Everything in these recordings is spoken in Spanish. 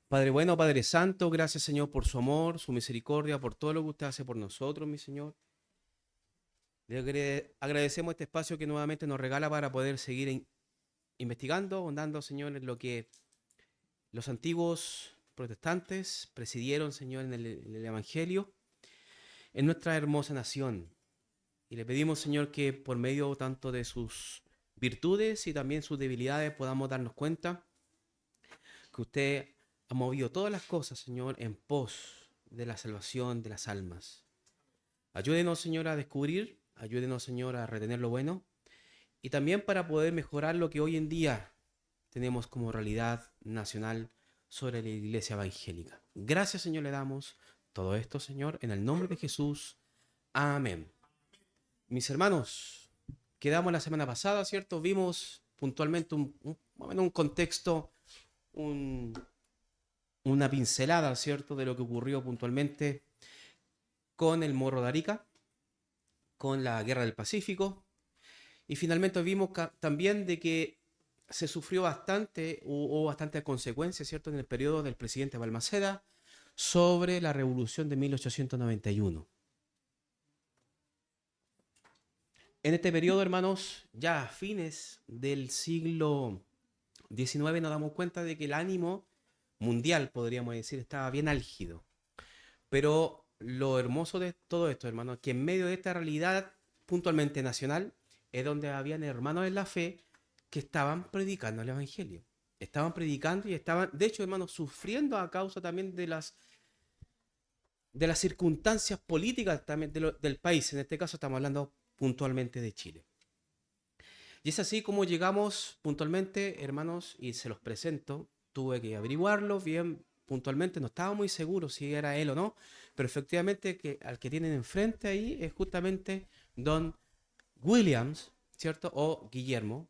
Padre bueno, Padre Santo, gracias Señor por su amor, su misericordia, por todo lo que usted hace por nosotros, mi Señor. Agradecemos este espacio que nuevamente nos regala para poder seguir investigando, ahondando, Señor, en lo que los antiguos protestantes presidieron, Señor, en el Evangelio, en nuestra hermosa nación. Y le pedimos, Señor, que por medio tanto de sus virtudes y también sus debilidades podamos darnos cuenta que usted ha movido todas las cosas, Señor, en pos de la salvación de las almas. Ayúdenos, Señor, a descubrir, ayúdenos, Señor, a retener lo bueno y también para poder mejorar lo que hoy en día tenemos como realidad nacional sobre la iglesia evangélica. Gracias, Señor, le damos todo esto, Señor, en el nombre de Jesús. Amén. Mis hermanos, quedamos la semana pasada, ¿cierto? Vimos puntualmente más o menos un contexto, un, una pincelada, ¿cierto?, de lo que ocurrió puntualmente con el Morro de Arica, con la Guerra del Pacífico, y finalmente vimos también de que se sufrió bastante, hubo bastante consecuencias, ¿cierto?, en el periodo del presidente Balmaceda sobre la revolución de 1891. En este periodo, hermanos, ya a fines del siglo XIX nos damos cuenta de que el ánimo mundial, podríamos decir, estaba bien álgido. Pero lo hermoso de todo esto, hermanos, es que en medio de esta realidad puntualmente nacional, es donde habían hermanos en la fe que estaban predicando el Evangelio. Estaban predicando y estaban, de hecho, hermanos, sufriendo a causa también de las circunstancias políticas también del país. En este caso estamos hablando puntualmente de Chile. Y es así como llegamos puntualmente, hermanos, y se los presento. Tuve que averiguarlo bien puntualmente, no estaba muy seguro si era él o no, pero efectivamente al que tienen enfrente ahí es justamente Don Williams, ¿cierto? O Guillermo,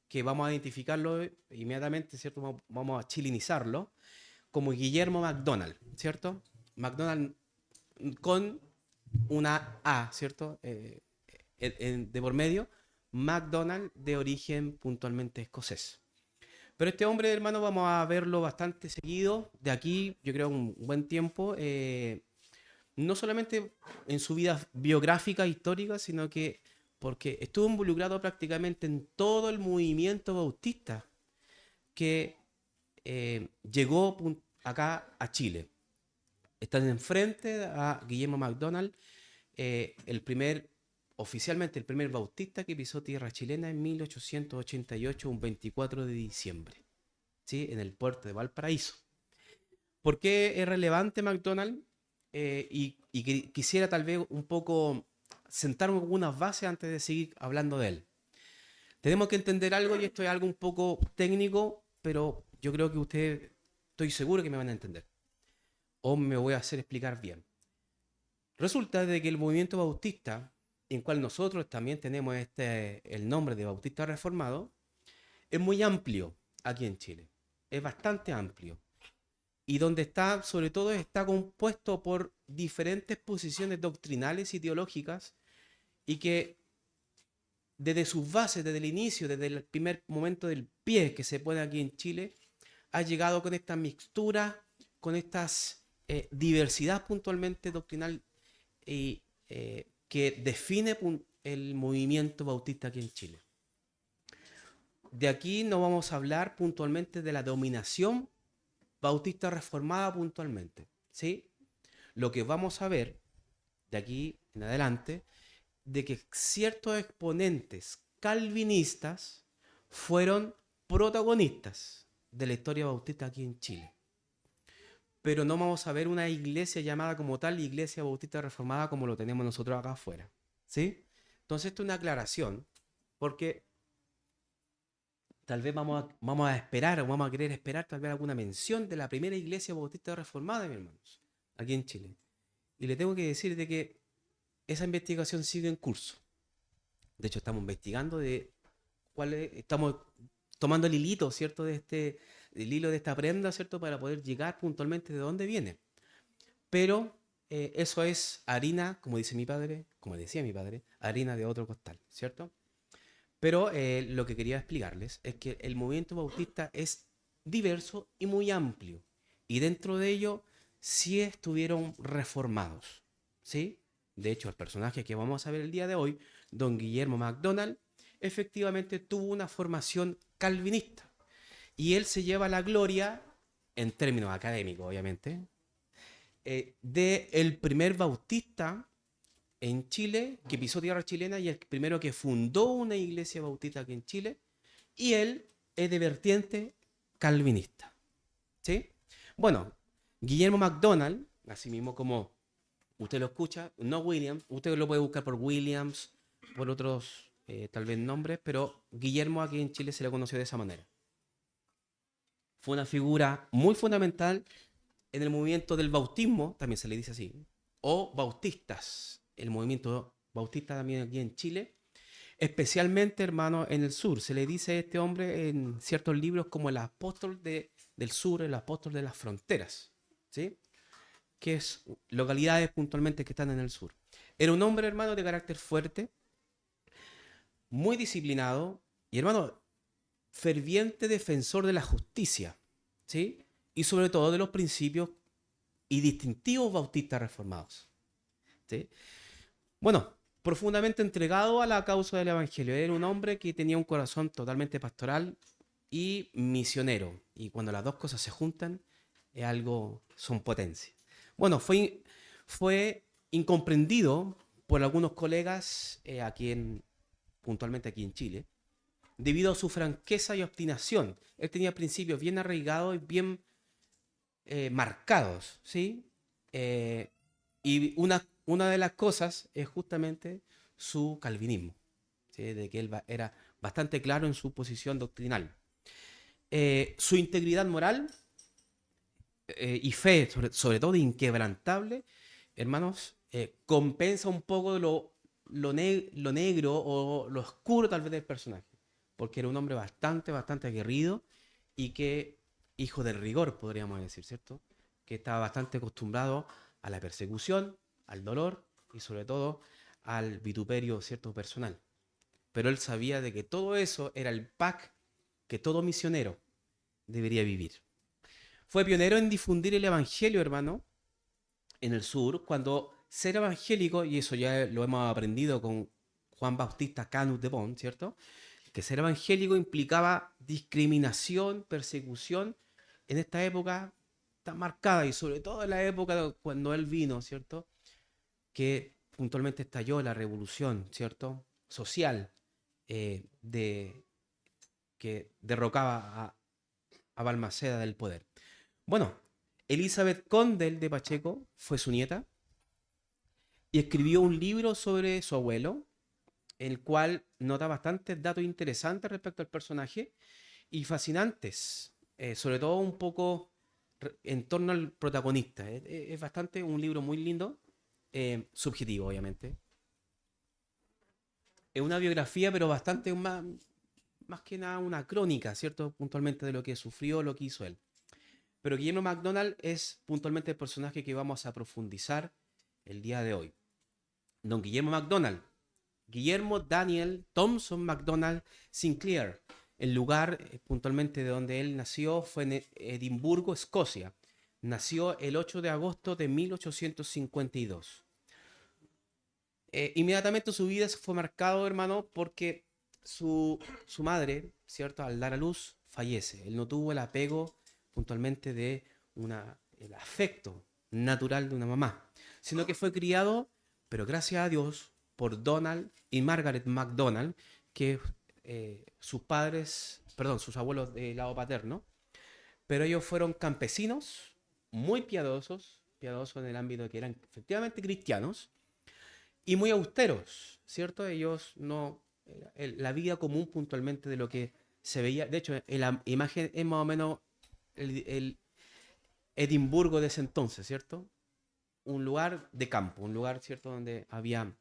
que vamos a identificarlo inmediatamente, ¿cierto? Vamos a chilinizarlo como Guillermo McDonald, ¿cierto? McDonald con una A, ¿cierto? De por medio, McDonald de origen puntualmente escocés. Pero este hombre, hermano, vamos a verlo bastante seguido, de aquí, yo creo, un buen tiempo, no solamente en su vida biográfica, histórica, sino que porque estuvo involucrado prácticamente en todo el movimiento bautista que llegó acá a Chile. Están enfrente a Guillermo McDonald, oficialmente el primer bautista que pisó tierra chilena en 1888, un 24 de diciembre, ¿sí? En el puerto de Valparaíso. ¿Por qué es relevante McDonald? Y quisiera tal vez un poco sentarme algunas bases antes de seguir hablando de él. Tenemos que entender algo, y esto es algo un poco técnico, pero yo creo que ustedes, estoy seguro que me van a entender. O me voy a hacer explicar bien. Resulta de que el movimiento bautista, en cual nosotros también tenemos el nombre de Bautista Reformado, es muy amplio aquí en Chile. Es bastante amplio. Y donde está, sobre todo, está compuesto por diferentes posiciones doctrinales y teológicas, y que desde sus bases, desde el inicio, desde el primer momento del pie que se pone aquí en Chile, ha llegado con esta mixtura, con estas diversidad puntualmente doctrinal y, que define el movimiento bautista aquí en Chile. De aquí no vamos a hablar puntualmente de la dominación bautista reformada puntualmente, ¿sí? Lo que vamos a ver de aquí en adelante, de que ciertos exponentes calvinistas fueron protagonistas de la historia bautista aquí en Chile. Pero no vamos a ver una iglesia llamada como tal Iglesia Bautista Reformada como lo tenemos nosotros acá afuera, ¿sí? Entonces esto es una aclaración, porque tal vez vamos a esperar, o vamos a querer esperar tal vez alguna mención de la primera Iglesia Bautista Reformada, mis hermanos, aquí en Chile. Y le tengo que decir de que esa investigación sigue en curso. De hecho, estamos investigando de estamos tomando el hilito, ¿cierto? El hilo de esta prenda, ¿cierto? Para poder llegar puntualmente de dónde viene. Pero eso es harina, como dice mi padre, como decía mi padre, harina de otro costal, ¿cierto? Pero lo que quería explicarles es que el movimiento bautista es diverso y muy amplio. y dentro de ello sí estuvieron reformados, ¿sí? De hecho, el personaje que vamos a ver el día de hoy, don Guillermo MacDonald, efectivamente tuvo una formación calvinista y él se lleva la gloria, en términos académicos obviamente, de el primer bautista en Chile que pisó tierra chilena y el primero que fundó una iglesia bautista aquí en Chile, y él es de vertiente calvinista, ¿sí? Bueno, Guillermo MacDonald, así mismo como usted lo escucha, no Williams, usted lo puede buscar por Williams, por otros tal vez nombres, pero Guillermo aquí en Chile se le conoció de esa manera. Fue una figura muy fundamental en el movimiento del bautismo, también se le dice así, o bautistas, el movimiento bautista también aquí en Chile, especialmente, hermano, en el sur. Se le dice a este hombre en ciertos libros como el apóstol del sur, el apóstol de las fronteras, ¿sí? Que es localidades puntualmente que están en el sur. Era un hombre, hermano, de carácter fuerte, muy disciplinado y, hermano, ferviente defensor de la justicia, ¿sí? Y sobre todo de los principios y distintivos bautistas reformados, ¿sí? Bueno, profundamente entregado a la causa del Evangelio. Era un hombre que tenía un corazón totalmente pastoral y misionero. Y cuando las dos cosas se juntan, es algo, son potencia. Bueno, fue incomprendido por algunos colegas puntualmente aquí en Chile, debido a su franqueza y obstinación. Él tenía principios bien arraigados y bien marcados, ¿sí? Y una de las cosas es justamente su calvinismo, ¿sí? De que él era bastante claro en su posición doctrinal. Su integridad moral y fe, sobre todo inquebrantable, hermanos, compensa un poco lo negro o lo oscuro tal vez del personaje, porque era un hombre bastante aguerrido y que, hijo del rigor, podríamos decir, ¿cierto? Que estaba bastante acostumbrado a la persecución, al dolor y sobre todo al vituperio, ¿cierto? Personal. Pero él sabía de que todo eso era el pack que todo misionero debería vivir. Fue pionero en difundir el evangelio, hermano, en el sur, cuando ser evangélico, y eso ya lo hemos aprendido con Juan Bautista Canut de Pont, ¿cierto? Que ser evangélico implicaba discriminación, persecución en esta época tan marcada y sobre todo en la época cuando él vino, ¿cierto? Que puntualmente estalló la revolución, ¿cierto? Social de que derrocaba a Balmaceda del poder. Bueno, Elizabeth Condell de Pacheco fue su nieta y escribió un libro sobre su abuelo, el cual nota bastantes datos interesantes respecto al personaje y fascinantes, sobre todo un poco en torno al protagonista. Es bastante un libro muy lindo, subjetivo obviamente. Es una biografía, pero bastante más que nada una crónica, ¿cierto? Puntualmente de lo que sufrió, lo que hizo él. Pero Guillermo MacDonald es puntualmente el personaje que vamos a profundizar el día de hoy. Don Guillermo MacDonald, Guillermo Daniel Thompson MacDonald Sinclair. El lugar puntualmente de donde él nació fue en Edimburgo, Escocia. Nació el 8 de agosto de 1852. Inmediatamente su vida se fue marcado, hermano, porque su madre, ¿cierto? Al dar a luz, fallece. Él no tuvo el apego puntualmente de el afecto natural de una mamá, sino que fue criado, pero gracias a Dios, por Donald y Margaret MacDonald, que sus padres, perdón, sus abuelos de lado paterno, pero ellos fueron campesinos muy piadosos en el ámbito de que eran efectivamente cristianos y muy austeros, ¿cierto? Ellos no, la vida común puntualmente de lo que se veía, de hecho, en la imagen es más o menos el Edimburgo de ese entonces, ¿cierto? Un lugar de campo, un lugar, ¿cierto?, donde había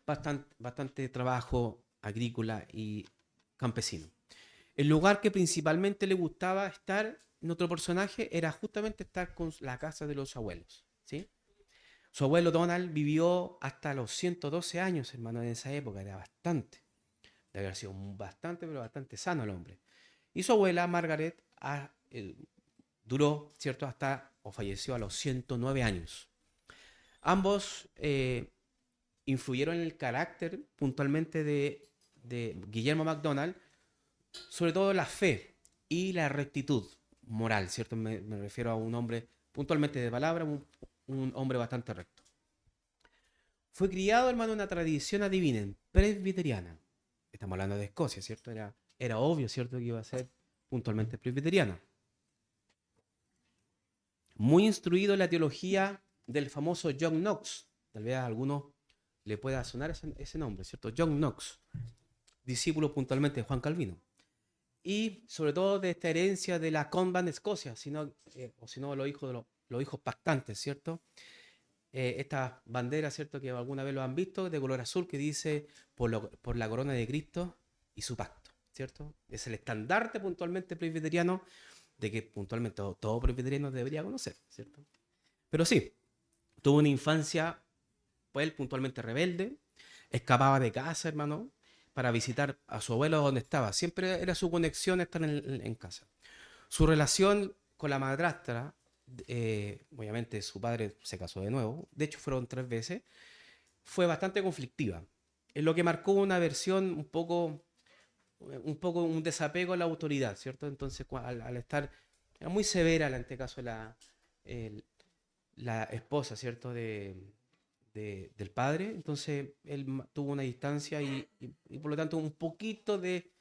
bastante trabajo agrícola y campesino. El lugar que principalmente le gustaba estar en otro personaje era justamente estar con la casa de los abuelos, ¿sí? Su abuelo Donald vivió hasta los 112 años, hermano, en esa época, era bastante. De haber sido bastante, pero bastante sano el hombre. Y su abuela, Margaret, duró, ¿cierto? O falleció a los 109 años. Ambos influyeron en el carácter puntualmente de Guillermo MacDonald, sobre todo la fe y la rectitud moral, ¿cierto? Me refiero a un hombre puntualmente de palabra, un hombre bastante recto. Fue criado, hermano, en una tradición, adivinen, presbiteriana. Estamos hablando de Escocia, ¿cierto? Era obvio, ¿cierto?, que iba a ser puntualmente presbiteriana. Muy instruido en la teología del famoso John Knox. Tal vez a algunos le pueda sonar ese nombre, ¿cierto? John Knox, discípulo puntualmente de Juan Calvino. Y sobre todo de esta herencia de la Convent de Escocia, o si no, los hijos pactantes, ¿cierto? Esta bandera, ¿cierto?, que alguna vez lo han visto, de color azul, que dice por la corona de Cristo y su pacto, ¿cierto? Es el estandarte puntualmente presbiteriano, de que puntualmente todo presbiteriano debería conocer, ¿cierto? Pero sí, tuvo una infancia, pues él puntualmente rebelde, escapaba de casa, hermano, para visitar a su abuelo donde estaba. Siempre era su conexión estar en casa. Su relación con la madrastra, obviamente su padre se casó de nuevo, de hecho fueron 3 veces, fue bastante conflictiva. Es lo que marcó una versión un desapego a la autoridad, ¿cierto? Entonces, al estar, era muy severa, en este caso, la esposa, ¿cierto?, del padre. Entonces, él tuvo una distancia y por lo tanto un poquito de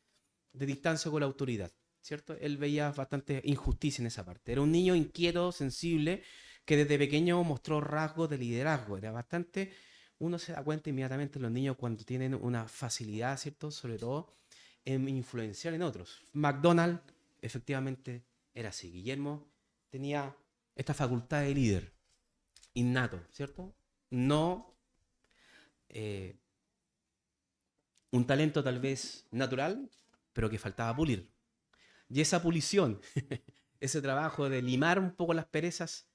distancia con la autoridad, ¿cierto? Él veía bastante injusticia en esa parte. Era un niño inquieto, sensible, que desde pequeño mostró rasgos de liderazgo. Era bastante, uno se da cuenta inmediatamente en los niños cuando tienen una facilidad, ¿cierto?, sobre todo en influenciar en otros. MacDonald efectivamente era así. Guillermo tenía esta facultad de líder innato, ¿cierto? No eh, un talento tal vez natural, pero que faltaba pulir. Y esa pulición, ese trabajo de limar un poco las perezas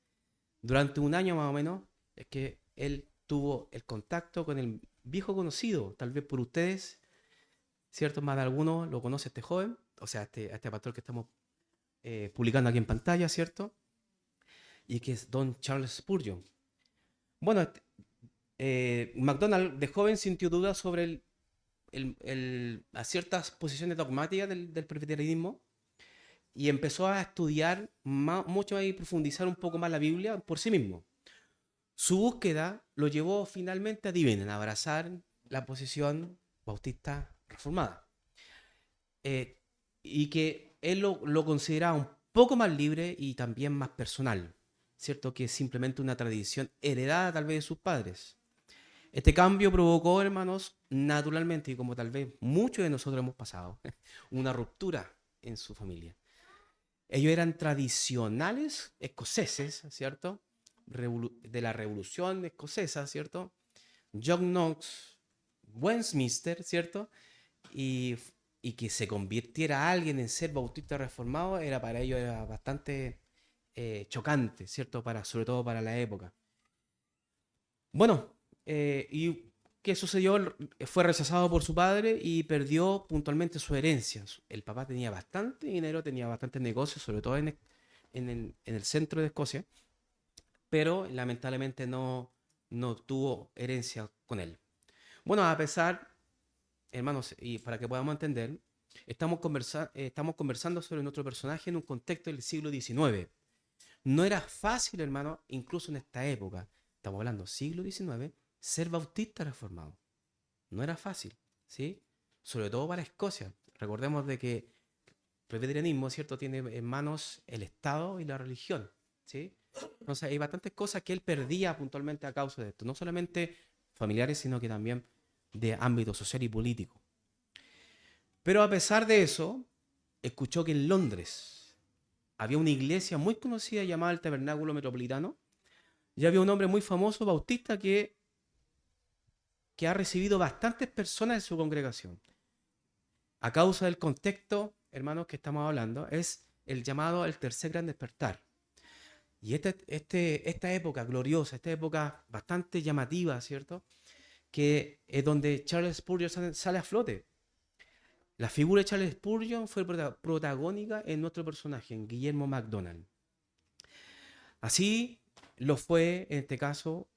durante un año más o menos, es que él tuvo el contacto con el viejo conocido, tal vez por ustedes, ¿cierto? Más de alguno lo conoce este joven, o sea, a este pastor que estamos publicando aquí en pantalla, ¿cierto? Y que es Don Charles Spurgeon. Bueno, MacDonald de joven sintió dudas sobre a ciertas posiciones dogmáticas del presbiterianismo y empezó a estudiar mucho más y profundizar un poco más la Biblia por sí mismo. Su búsqueda lo llevó finalmente a abrazar la posición bautista reformada. Y que él lo consideraba un poco más libre y también más personal, ¿cierto? Que es simplemente una tradición heredada tal vez de sus padres. Este cambio provocó, hermanos, naturalmente, y como tal vez muchos de nosotros hemos pasado, una ruptura en su familia. Ellos eran tradicionales escoceses, ¿cierto? De la revolución escocesa, ¿cierto? John Knox, Westminster, ¿cierto? Y, y que se convirtiera alguien en ser bautista reformado para ellos era bastante chocante, ¿cierto? Sobre todo para la época. Bueno, ¿y qué sucedió? Fue rechazado por su padre y perdió puntualmente su herencia. El papá tenía bastante dinero, tenía bastantes negocios, sobre todo en el centro de Escocia, pero lamentablemente no tuvo herencia con él. Bueno, a pesar, hermanos, y para que podamos entender, estamos conversando sobre nuestro personaje en un contexto del siglo XIX. No era fácil, hermano, incluso en esta época, estamos hablando siglo XIX, ser bautista reformado. No era fácil, ¿sí? Sobre todo para Escocia. Recordemos de que el presbiterianismo, ¿cierto?, tiene en manos el Estado y la religión, ¿sí? Entonces hay bastantes cosas que él perdía puntualmente a causa de esto. No solamente familiares, sino que también de ámbito social y político. Pero a pesar de eso, escuchó que en Londres había una iglesia muy conocida llamada el Tabernáculo Metropolitano, y había un hombre muy famoso, bautista, que ha recibido bastantes personas en su congregación. A causa del contexto, hermanos, que estamos hablando, es el llamado el tercer gran despertar. Y esta época gloriosa, esta época bastante llamativa, ¿cierto?, que es donde Charles Spurgeon sale a flote. La figura de Charles Spurgeon fue protagónica en nuestro personaje, en Guillermo MacDonald. Así lo fue en este caso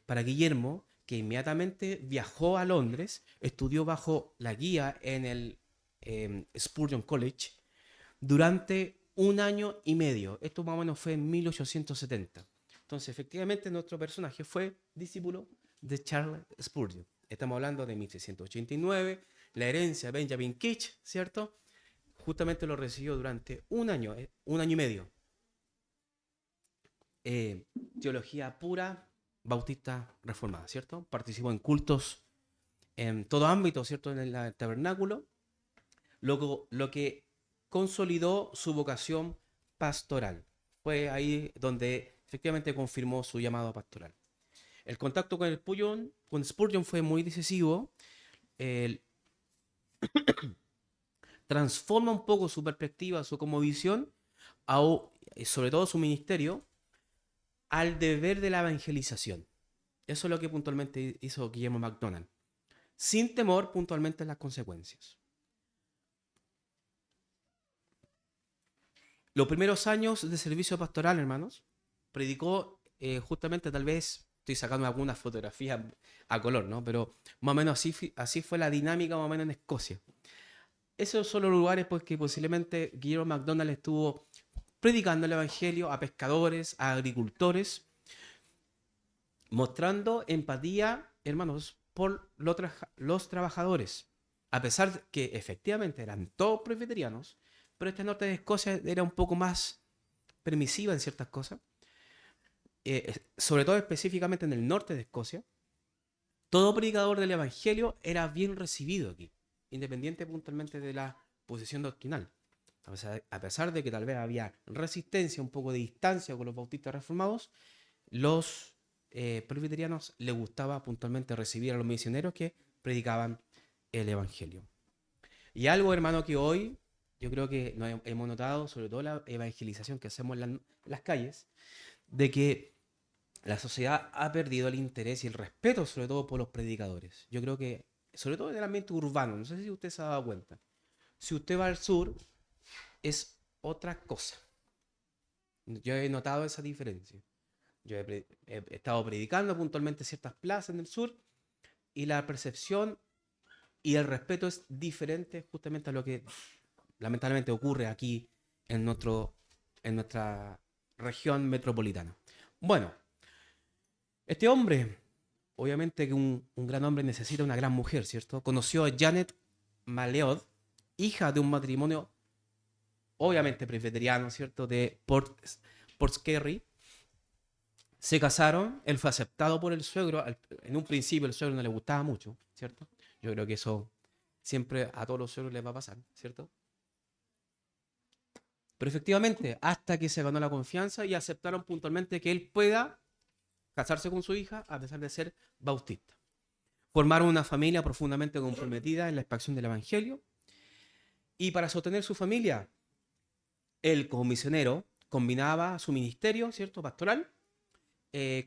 para Guillermo, que inmediatamente viajó a Londres, estudió bajo la guía en el Spurgeon College durante un año y medio. Esto más o menos fue en 1870. Entonces, efectivamente, nuestro personaje fue discípulo de Charles Spurgeon. Estamos hablando de 1689, la herencia de Benjamin Keach, ¿cierto? Justamente lo recibió durante un año y medio. Teología pura, bautista reformada, ¿cierto? Participó en cultos en todo ámbito, ¿cierto? En el tabernáculo, lo que consolidó su vocación pastoral. Fue ahí donde efectivamente confirmó su llamado pastoral. El contacto con Spurgeon fue muy decisivo. Él transforma un poco su perspectiva, su como visión, sobre todo su ministerio, al deber de la evangelización. Eso es lo que puntualmente hizo Guillermo MacDonald, sin temor puntualmente a las consecuencias. Los primeros años de servicio pastoral, hermanos, predicó justamente, tal vez estoy sacando algunas fotografías a color, ¿no? Pero más o menos así fue la dinámica más o menos en Escocia. Esos son los lugares pues, que posiblemente Guillermo MacDonald estuvo predicando el evangelio a pescadores, a agricultores, mostrando empatía, hermanos, por los trabajadores. A pesar de que efectivamente eran todos presbiterianos, pero este norte de Escocia era un poco más permisiva en ciertas cosas, sobre todo específicamente en el norte de Escocia. Todo predicador del evangelio era bien recibido aquí, independiente puntualmente de la posición doctrinal. A pesar de que tal vez había resistencia, un poco de distancia con los bautistas reformados, los presbiterianos les gustaba puntualmente recibir a los misioneros que predicaban el evangelio. Y algo, hermano, que hoy yo creo que hemos notado, sobre todo la evangelización que hacemos en las calles, de que la sociedad ha perdido el interés y el respeto, sobre todo por los predicadores. Yo creo que, sobre todo en el ambiente urbano, no sé si usted se ha dado cuenta. Si usted va al sur, es otra cosa. Yo he notado esa diferencia. Yo he estado predicando puntualmente ciertas plazas en el sur y la percepción y el respeto es diferente justamente a lo que lamentablemente ocurre aquí en, en nuestra región metropolitana. Bueno, este hombre, obviamente que un gran hombre necesita una gran mujer, ¿cierto? Conoció a Janet Maleod, hija de un matrimonio obviamente presbiteriano, ¿cierto? De Portskerry. Se casaron, él fue aceptado por el suegro. En un principio el suegro no le gustaba mucho, ¿cierto? Yo creo que eso siempre a todos los suegros les va a pasar, ¿cierto? Pero efectivamente, hasta que se ganó la confianza y aceptaron puntualmente que él pueda casarse con su hija a pesar de ser bautista. Formaron una familia profundamente comprometida en la expansión del evangelio. Y para sostener su familia, él como misionero combinaba su ministerio, ¿cierto? Pastoral,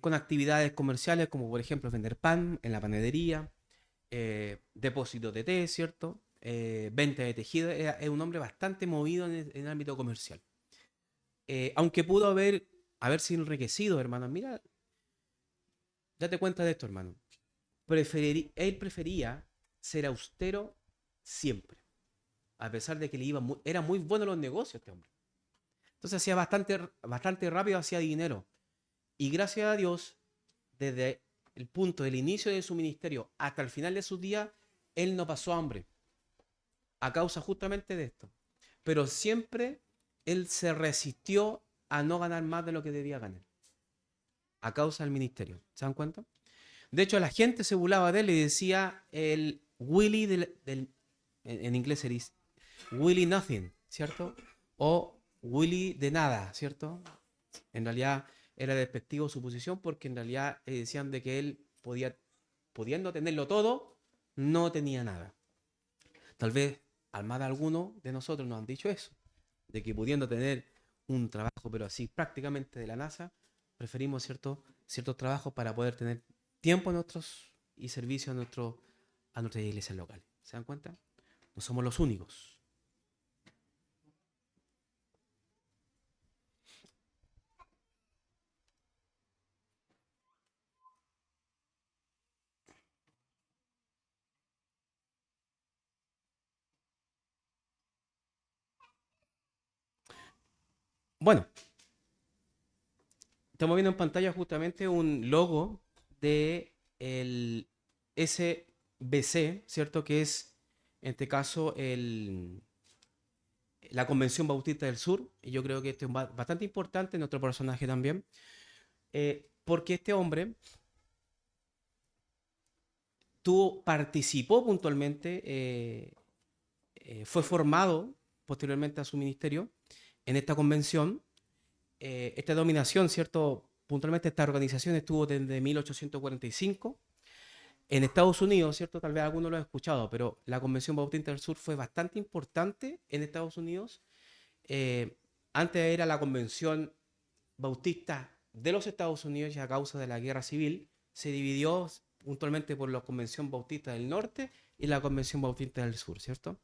con actividades comerciales como por ejemplo vender pan en la panadería, depósito de té, ¿cierto? Venta de tejido. Es un hombre bastante movido en el ámbito comercial. Aunque pudo haberse enriquecido, hermano. Mira, date cuenta de esto, hermano. Él prefería ser austero siempre, a pesar de que era muy bueno en los negocios este hombre. Entonces hacía bastante rápido, hacía dinero. Y gracias a Dios, desde el punto del inicio de su ministerio hasta el final de sus días, él no pasó hambre, a causa justamente de esto. Pero siempre él se resistió a no ganar más de lo que debía ganar, a causa del ministerio. ¿Se dan cuenta? De hecho, la gente se burlaba de él y decía el Willy en inglés se dice Willy Nothing, ¿cierto? O Willy de nada, ¿cierto? En realidad era despectivo su posición porque en realidad decían de que él pudiendo tenerlo todo, no tenía nada. Tal vez al más de algunos de nosotros nos han dicho eso, de que pudiendo tener un trabajo, pero así prácticamente de la NASA, preferimos ciertos trabajos para poder tener tiempo y servicio a nuestras iglesias locales. ¿Se dan cuenta? No somos los únicos. Bueno, estamos viendo en pantalla justamente un logo de el SBC, ¿cierto? Que es, en este caso, la Convención Bautista del Sur. Y yo creo que este es bastante importante, nuestro personaje también, porque este hombre participó puntualmente, fue formado posteriormente a su ministerio en esta convención, esta dominación, ¿cierto? Puntualmente esta organización estuvo desde 1845 en Estados Unidos, ¿cierto? Tal vez alguno lo ha escuchado, pero la Convención Bautista del Sur fue bastante importante en Estados Unidos. Eh, Antes era la Convención Bautista de los Estados Unidos y a causa de la guerra civil se dividió puntualmente por la Convención Bautista del Norte y la Convención Bautista del Sur, ¿cierto?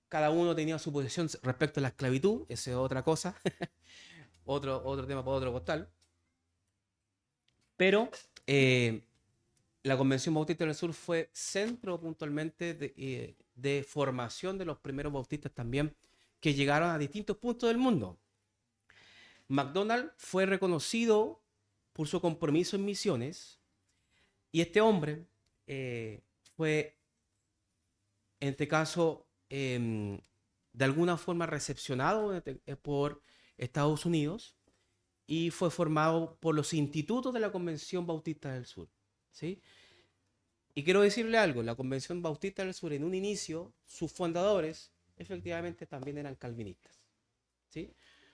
Cada uno tenía su posición respecto a la esclavitud, esa es otra cosa, otro tema para otro costal. Pero la Convención Bautista del Sur fue centro puntualmente de formación de los primeros bautistas también que llegaron a distintos puntos del mundo. MacDonald fue reconocido por su compromiso en misiones y este hombre fue, en este caso, de alguna forma recepcionado por Estados Unidos y fue formado por los institutos de la Convención Bautista del Sur, ¿sí? Y quiero decirle algo, la Convención Bautista del Sur en un inicio, sus fundadores efectivamente también eran calvinistas, ¿sí?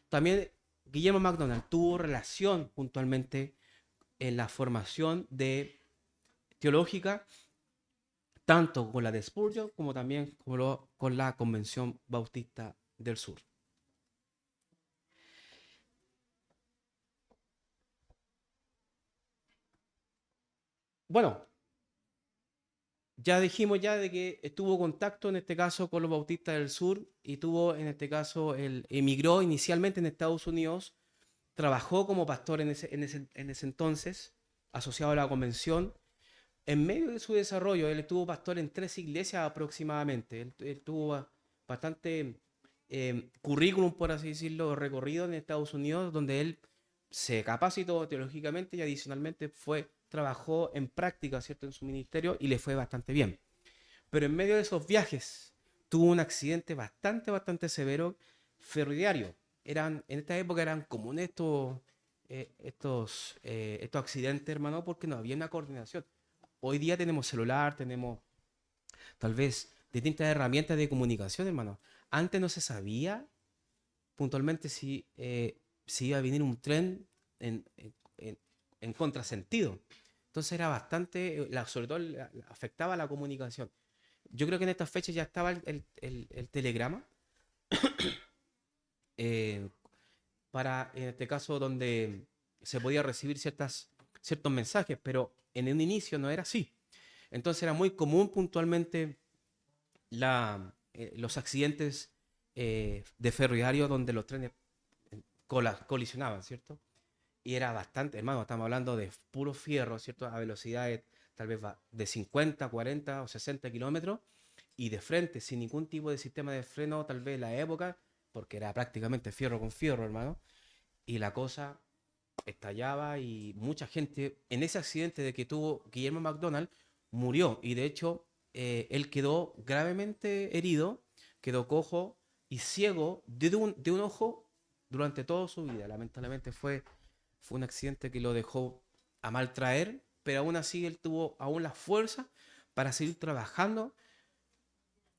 También Guillermo MacDonald tuvo relación puntualmente en la formación teológica, tanto con la de Spurgeon como también con la Convención Bautista del Sur. Bueno, ya dijimos ya de que tuvo contacto en este caso con los bautistas del sur y tuvo en este caso, emigró inicialmente en Estados Unidos, trabajó como pastor en ese entonces, asociado a la convención. En medio de su desarrollo, él estuvo pastor en 3 iglesias aproximadamente. Él tuvo bastante currículum, por así decirlo, recorrido en Estados Unidos, donde él se capacitó teológicamente y adicionalmente trabajó en práctica, ¿cierto?, en su ministerio y le fue bastante bien. Pero en medio de esos viajes tuvo un accidente bastante severo ferroviario. En esta época eran comunes estos accidentes, hermano, porque no había una coordinación. Hoy día tenemos celular, tenemos tal vez distintas herramientas de comunicación, hermano. Antes no se sabía puntualmente si iba a venir un tren en contrasentido. Entonces era bastante, sobre todo afectaba la comunicación. Yo creo que en estas fechas ya estaba el telegrama, eh, para, en este caso, donde se podía recibir ciertos mensajes, pero en un inicio no era así. Entonces era muy común puntualmente los accidentes de ferroviario donde los trenes colisionaban, ¿cierto? Y era bastante, hermano, estamos hablando de puro fierro, ¿cierto? A velocidades tal vez de 50, 40 o 60 kilómetros y de frente, sin ningún tipo de sistema de freno, tal vez en la época, porque era prácticamente fierro con fierro, hermano, y la cosa estallaba y mucha gente en ese accidente de que tuvo Guillermo McDonald murió y de hecho él quedó gravemente herido, quedó cojo y ciego de un ojo durante toda su vida. Lamentablemente fue un accidente que lo dejó a mal traer, pero aún así él tuvo aún la fuerza para seguir trabajando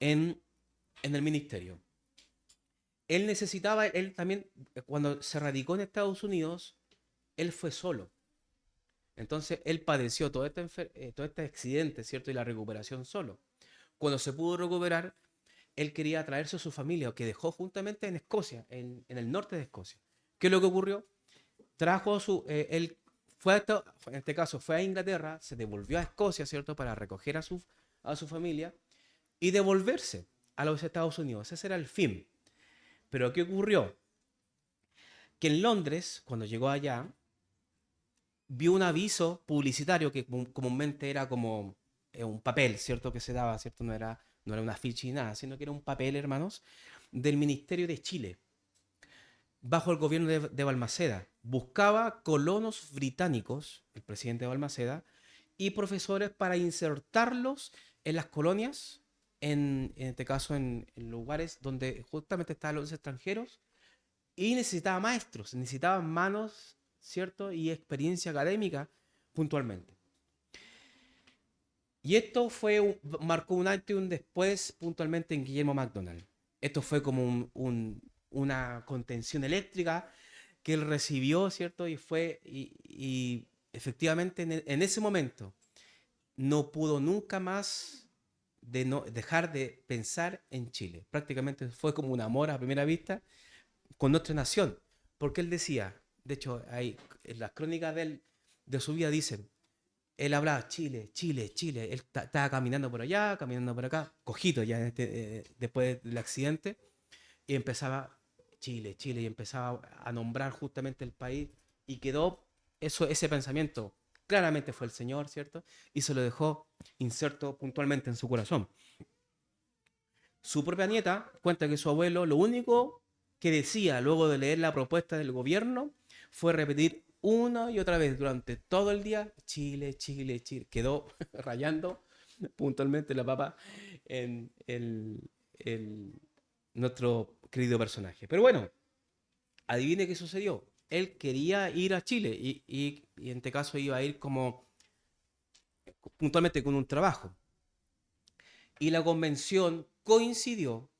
en el ministerio. Él también, cuando se radicó en Estados Unidos, él fue solo. Entonces él padeció todo este accidente, ¿cierto? Y la recuperación solo. Cuando se pudo recuperar, él quería traerse a su familia, que dejó juntamente en Escocia, en el norte de Escocia. ¿Qué es lo que ocurrió? Él en este caso fue a Inglaterra, se devolvió a Escocia, ¿cierto? Para recoger a su familia y devolverse a los Estados Unidos. Ese era el fin. Pero ¿qué ocurrió? Que en Londres, cuando llegó allá, vio un aviso publicitario que comúnmente era como un papel, ¿cierto? Que se daba, ¿cierto? No era una ficha ni nada, sino que era un papel, hermanos, del Ministerio de Chile. bajo el gobierno de Balmaceda. Buscaba colonos británicos, el presidente de Balmaceda, y profesores para insertarlos en las colonias, en este caso en lugares donde justamente estaban los extranjeros, y necesitaba maestros, necesitaba manos, ¿cierto? Y experiencia académica puntualmente. Y esto marcó un antes y un después puntualmente en Guillermo MacDonald. Esto fue como una contención eléctrica que él recibió, ¿cierto? Y efectivamente en ese momento no pudo nunca más no dejar de pensar en Chile. Prácticamente fue como un amor a primera vista con nuestra nación. Porque él decía, de hecho, en las crónicas de su vida dicen, él hablaba Chile, Chile, Chile. Él estaba caminando por allá, caminando por acá, cojito ya después del accidente, y empezaba Chile, Chile, y empezaba a nombrar justamente el país, y quedó ese pensamiento. Claramente fue el Señor, ¿cierto? Y se lo dejó inserto puntualmente en su corazón. Su propia nieta cuenta que su abuelo lo único que decía luego de leer la propuesta del gobierno fue repetir una y otra vez durante todo el día Chile, Chile, Chile. Quedó rayando puntualmente la papa en nuestro querido personaje. Pero bueno, adivine qué sucedió. Él quería ir a Chile y en este caso iba a ir como puntualmente con un trabajo. Y la convención coincidió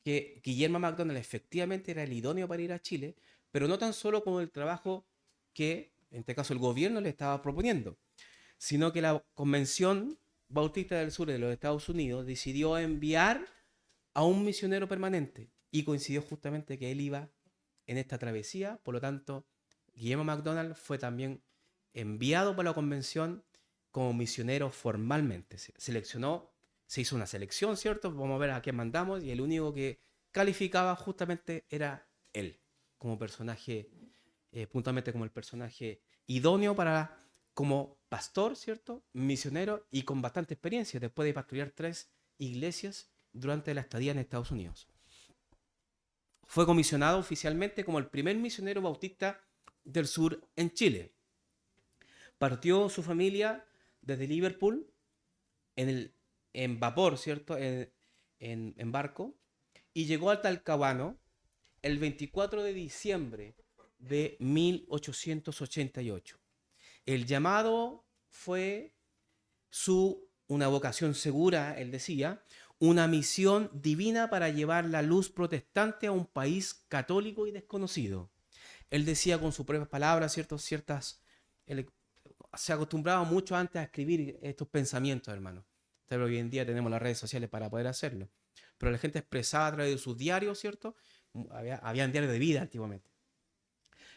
que Guillermo MacDonald efectivamente era el idóneo para ir a Chile, pero no tan solo con el trabajo que, en este caso, el gobierno le estaba proponiendo, sino que la Convención Bautista del Sur de los Estados Unidos decidió enviar a un misionero permanente y coincidió justamente que él iba en esta travesía, por lo tanto, Guillermo MacDonald fue también enviado por la convención como misionero formalmente. Se hizo una selección, ¿cierto? Vamos a ver a quién mandamos y el único que calificaba justamente era él, como personaje, puntualmente como el personaje idóneo como pastor, ¿cierto? Misionero y con bastante experiencia, después de pastorear 3 iglesias durante la estadía en Estados Unidos. Fue comisionado oficialmente como el primer misionero bautista del sur en Chile. Partió su familia desde Liverpool en vapor, ¿cierto? En barco, y llegó al Talcahuano el 24 de diciembre de 1888. El llamado fue una vocación segura, él decía, una misión divina para llevar la luz protestante a un país católico y desconocido. Él decía con sus propias palabras, él se acostumbraba mucho antes a escribir estos pensamientos, hermano. Pero hoy en día tenemos las redes sociales para poder hacerlo. Pero la gente expresaba a través de sus diarios, ¿cierto? Habían diarios de vida antiguamente.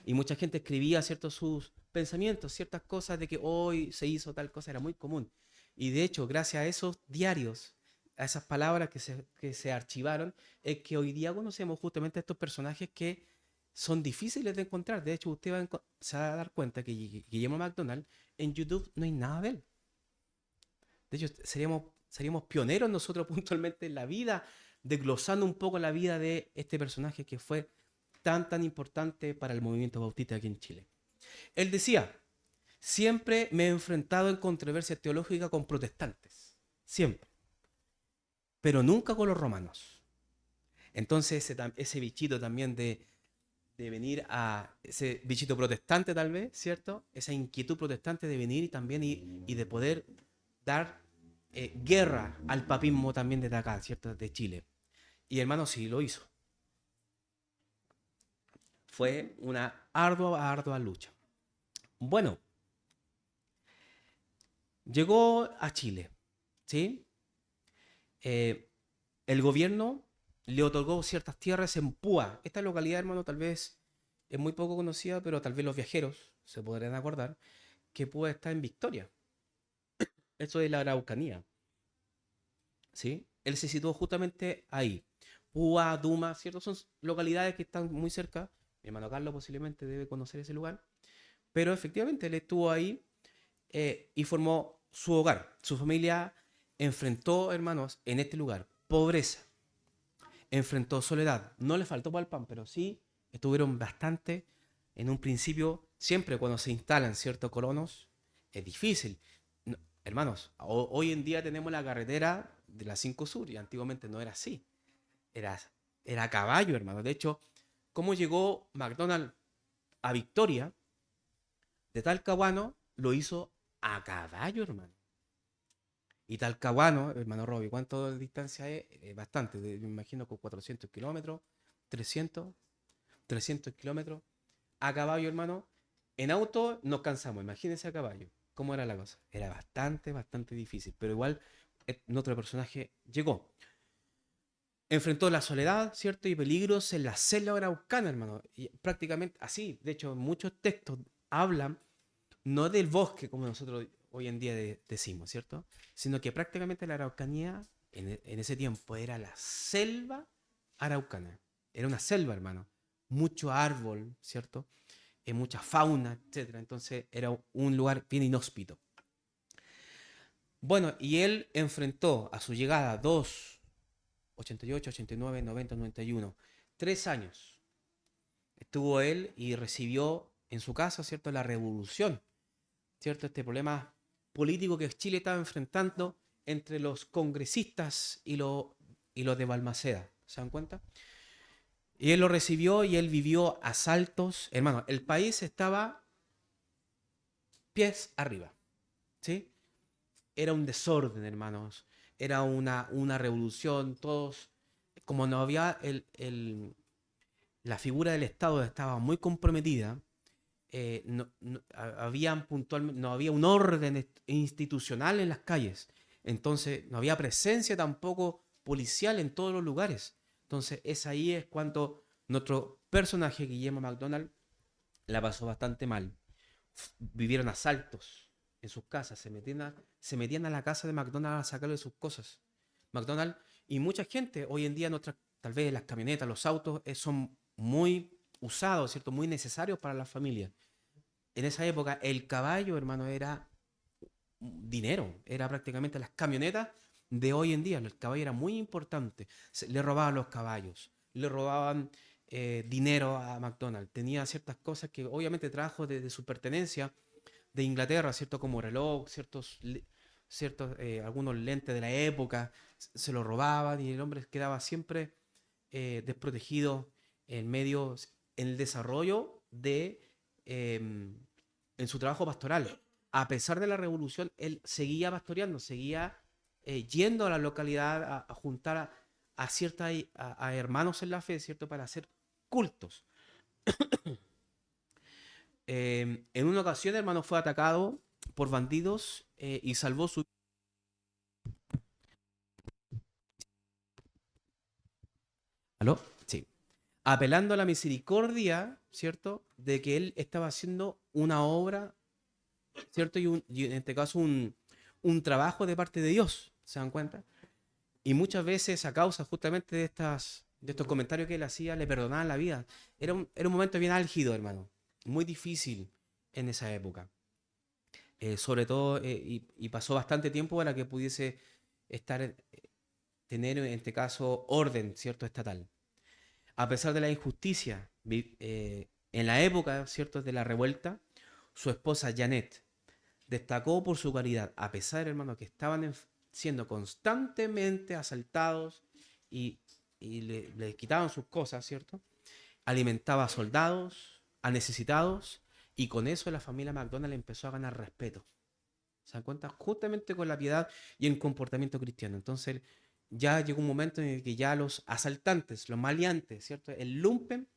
Y mucha gente escribía, ¿cierto? Sus pensamientos, ciertas cosas de que hoy se hizo tal cosa, era muy común. Y de hecho, gracias a esos diarios, a esas palabras que se archivaron, es que hoy día conocemos justamente a estos personajes que son difíciles de encontrar. De hecho, se va a dar cuenta que Guillermo MacDonald en YouTube no hay nada de él. De hecho, seríamos pioneros nosotros puntualmente en la vida, desglosando un poco la vida de este personaje que fue tan importante para el movimiento bautista aquí en Chile. Él decía, siempre me he enfrentado en controversias teológicas con protestantes, siempre, pero nunca con los romanos. Entonces ese bichito también de venir ese bichito protestante tal vez, ¿cierto? Esa inquietud protestante de venir y también y de poder dar guerra al papismo también de acá, ¿cierto? De Chile. Y hermano, sí lo hizo. Fue una ardua lucha. Bueno, llegó a Chile, ¿sí? Eh, el gobierno le otorgó ciertas tierras en Púa. Esta localidad, hermano, tal vez es muy poco conocida, pero tal vez los viajeros se podrán acordar que Púa está en Victoria. Eso es la Araucanía, ¿sí? Él se situó justamente ahí. Púa, Duma, ¿cierto? Son localidades que están muy cerca. Mi hermano Carlos posiblemente debe conocer ese lugar. Pero efectivamente él estuvo ahí y formó su hogar. Su familia enfrentó, hermanos, en este lugar, pobreza, enfrentó soledad. No le faltó para el pan, pero sí Estuvieron bastante, en un principio, siempre cuando se instalan ciertos colonos, es difícil. No, hermanos, hoy en día tenemos la carretera de la 5 Sur y antiguamente no era así. Era, era a caballo, hermano. De hecho, cómo llegó McDonald's a Victoria de Talcahuano, lo hizo a caballo, hermano. Y Talcahuano, hermano Robbie, ¿cuánto de distancia es? Bastante, me imagino con 400 kilómetros, 300, 300 kilómetros. A caballo, hermano. En auto nos cansamos, imagínense a caballo. ¿Cómo era la cosa? Era bastante, bastante difícil, pero igual nuestro personaje llegó. Enfrentó la soledad, ¿cierto? Y peligros en la selva araucana, hermano. Y prácticamente así, de hecho, muchos textos hablan no del bosque como nosotros hoy en día decimos, ¿cierto? Sino que prácticamente la Araucanía en ese tiempo era la selva araucana. Era una selva, hermano. Mucho árbol, ¿cierto? Mucha fauna, etcétera. Entonces era un lugar bien inhóspito. Bueno, y él enfrentó a su llegada 88, 89, 90, 91. 3 años estuvo él y recibió en su casa, ¿cierto? La revolución, ¿cierto? Este problema político que Chile estaba enfrentando entre los congresistas y los de Balmaceda. ¿Se dan cuenta? Y él lo recibió y él vivió asaltos. Hermano, el país estaba pies arriba, ¿sí? Era un desorden, hermanos. Era una revolución. Todos, como no había la figura del Estado estaba muy comprometida, no había un orden institucional en las calles. Entonces, no había presencia tampoco policial en todos los lugares. Entonces, ahí es cuando nuestro personaje, Guillermo McDonald, la pasó bastante mal. Vivieron asaltos en sus casas, se metían a la casa de McDonald a sacarle sus cosas. McDonald y mucha gente, hoy en día tal vez las camionetas, los autos son muy usados, ¿cierto? Muy necesarios para las familias. En esa época el caballo, hermano, era dinero, era prácticamente las camionetas de hoy en día. El caballo era muy importante. Le robaban los caballos, le robaban dinero a McDonald's. Tenía ciertas cosas que obviamente trajo de su pertenencia de Inglaterra, ¿cierto? Como reloj, algunos lentes de la época, se lo robaban y el hombre quedaba siempre desprotegido en medio, en el desarrollo em, en su trabajo pastoral. A pesar de la revolución, él seguía pastoreando, seguía yendo a la localidad a juntar a hermanos en la fe, ¿cierto? Para hacer cultos. En una ocasión, hermano, fue atacado por bandidos y salvó su... ¿Aló? Sí. Apelando a la misericordia, ¿cierto? De que él estaba haciendo una obra, ¿cierto? Y en este caso un trabajo de parte de Dios, ¿se dan cuenta? Y muchas veces a causa justamente de estos comentarios que él hacía, le perdonaban la vida. Era un momento bien álgido, hermano. Muy difícil en esa época. Sobre todo, y pasó bastante tiempo para que pudiese tener en este caso orden, ¿cierto? Estatal. A pesar de la injusticia, en la época, ¿cierto? De la revuelta, su esposa Janet destacó por su caridad, a pesar, hermano, que estaban siendo constantemente asaltados y, le quitaban sus cosas, ¿cierto? Alimentaba a soldados, a necesitados, y con eso la familia McDonald empezó a ganar respeto. ¿Se dan cuenta? Justamente con la piedad y el comportamiento cristiano. Entonces, ya llegó un momento en el que ya los asaltantes, los maleantes, ¿cierto? El lumpen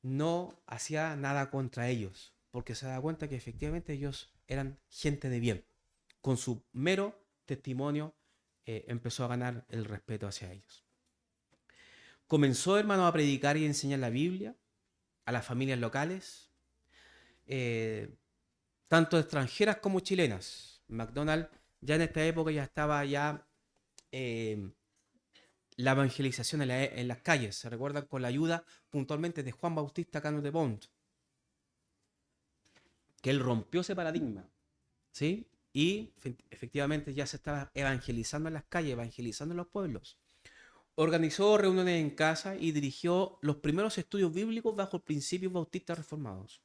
no hacía nada contra ellos, porque se da cuenta que efectivamente ellos eran gente de bien. Con su mero testimonio empezó a ganar el respeto hacia ellos. Comenzó, hermano, a predicar y enseñar la Biblia a las familias locales, eh, tanto extranjeras como chilenas. McDonald ya en esta época ya estaba ya eh, la evangelización en las calles. Se recuerdan con la ayuda puntualmente de Juan Bautista Cano de Pont, que él rompió ese paradigma, ¿sí? Y efectivamente ya se estaba evangelizando en las calles, evangelizando en los pueblos. Organizó reuniones en casa y dirigió los primeros estudios bíblicos bajo principios bautistas reformados.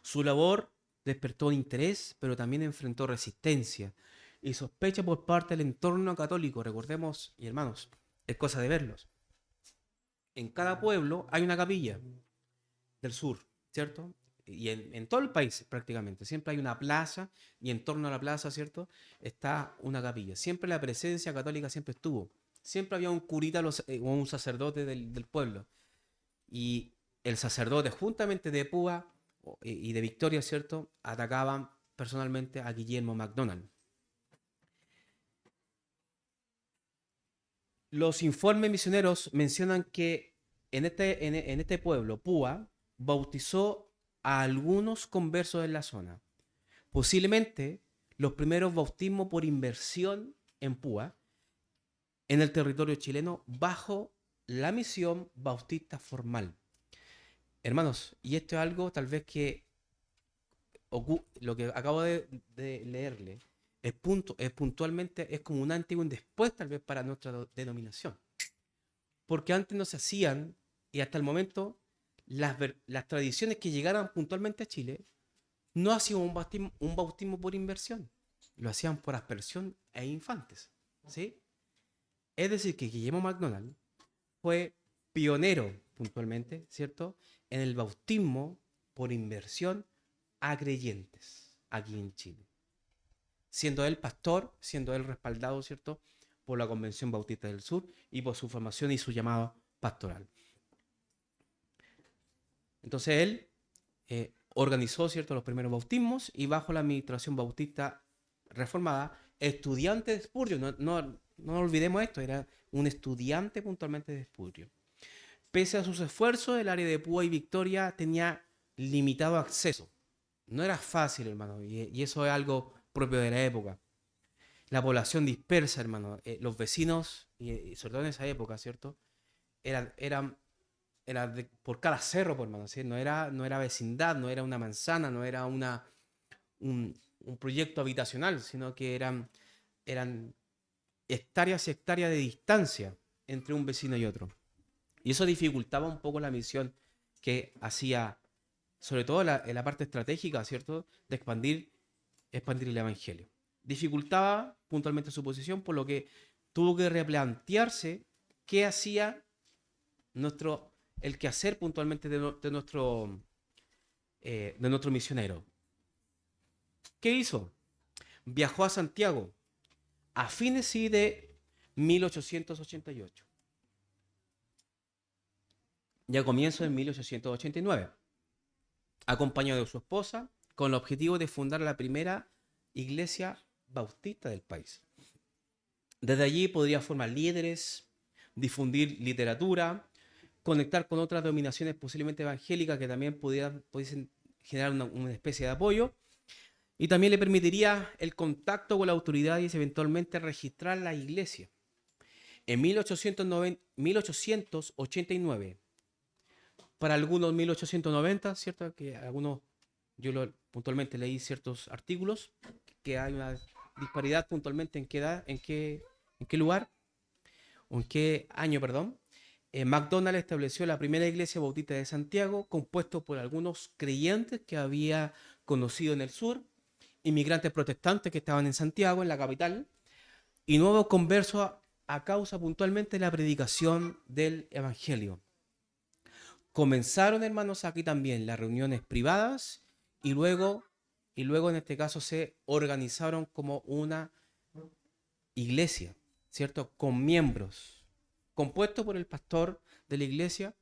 Su labor despertó interés, pero también enfrentó resistencia y sospecha por parte del entorno católico. Recordemos, y hermanos, es cosa de verlos. En cada pueblo hay una capilla del sur, ¿cierto? Y en todo el país prácticamente. Siempre hay una plaza y en torno a la plaza, ¿cierto? Está una capilla. Siempre la presencia católica siempre estuvo. Siempre había un curita o un sacerdote del pueblo. Y el sacerdote, juntamente de Púa y de Victoria, ¿cierto? Atacaban personalmente a Guillermo MacDonald. Los informes misioneros mencionan que en este pueblo, Púa, bautizó a algunos conversos en la zona. Posiblemente los primeros bautismos por inversión en Púa, en el territorio chileno, bajo la misión bautista formal. Hermanos, y esto es algo tal vez que lo que acabo de leerle es puntualmente, es como un antes y un después tal vez para nuestra denominación. Porque antes no se hacían, y hasta el momento, las tradiciones que llegaran puntualmente a Chile, no hacían un bautismo por inversión, lo hacían por aspersión e infantes. ¿Sí? Es decir, que Guillermo MacDonald fue pionero puntualmente, ¿cierto?, en el bautismo por inversión a creyentes aquí en Chile. Siendo él pastor, siendo él respaldado, ¿cierto?, por la Convención Bautista del Sur y por su formación y su llamado pastoral. Entonces él organizó, ¿cierto?, los primeros bautismos y bajo la administración bautista reformada, estudiante de Spurgeon, no olvidemos esto, era un estudiante puntualmente de Spurgeon. Pese a sus esfuerzos, el área de Púa y Victoria tenía limitado acceso. No era fácil, hermano, y eso es algo propio de la época. La población dispersa, hermano. Los vecinos, y sobre todo en esa época, ¿cierto? Eran por cada cerro, por hermano, ¿sí? No era vecindad, no era una manzana, no era un proyecto habitacional, sino que eran hectáreas y hectáreas de distancia entre un vecino y otro. Y eso dificultaba un poco la misión que hacía, sobre todo en la parte estratégica, ¿cierto?, de expandir el Evangelio. Dificultaba puntualmente su posición, por lo que tuvo que replantearse qué hacía el quehacer puntualmente de nuestro misionero. ¿Qué hizo? Viajó a Santiago a fines sí, de 1888 y a comienzos de 1889, acompañado de su esposa, con el objetivo de fundar la primera iglesia bautista del país. Desde allí podría formar líderes, difundir literatura, conectar con otras denominaciones posiblemente evangélicas que también pudiesen generar una especie de apoyo, y también le permitiría el contacto con la autoridad y eventualmente registrar la iglesia. En 1889, para algunos 1890, ¿cierto? Que algunos, puntualmente leí ciertos artículos, que hay una disparidad puntualmente en qué edad, en qué lugar, o en qué año, perdón. MacDonald estableció la primera iglesia bautista de Santiago, compuesto por algunos creyentes que había conocido en el sur, inmigrantes protestantes que estaban en Santiago, en la capital, y nuevos conversos a causa puntualmente de la predicación del Evangelio. Comenzaron, hermanos, aquí también las reuniones privadas y luego en este caso se organizaron como una iglesia, ¿cierto?, con miembros, compuesto por el pastor de la iglesia,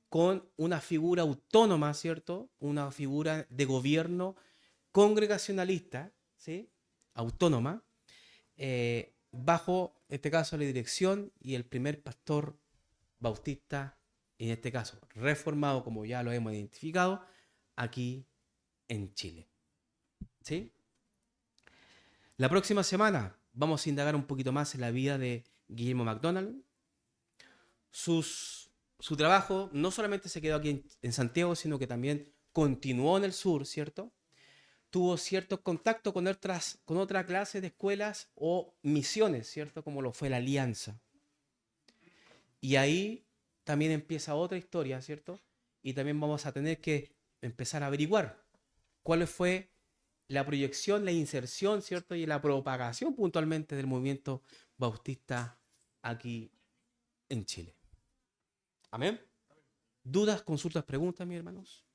con una figura autónoma, ¿cierto?, una figura de gobierno congregacionalista, ¿sí?, autónoma, bajo, en este caso, la dirección y el primer pastor bautista, en este caso reformado, como ya lo hemos identificado, aquí en Chile. ¿Sí? La próxima semana vamos a indagar un poquito más en la vida de Guillermo MacDonald. Su trabajo no solamente se quedó aquí en Santiago, sino que también continuó en el sur, ¿cierto? Tuvo cierto contacto con otra clase de escuelas o misiones, ¿cierto? Como lo fue la Alianza. Y ahí también empieza otra historia, ¿cierto? Y también vamos a tener que empezar a averiguar cuál fue la proyección, la inserción, ¿cierto? Y la propagación puntualmente del movimiento bautista aquí en Chile. Amén. ¿Dudas, consultas, preguntas, mis hermanos?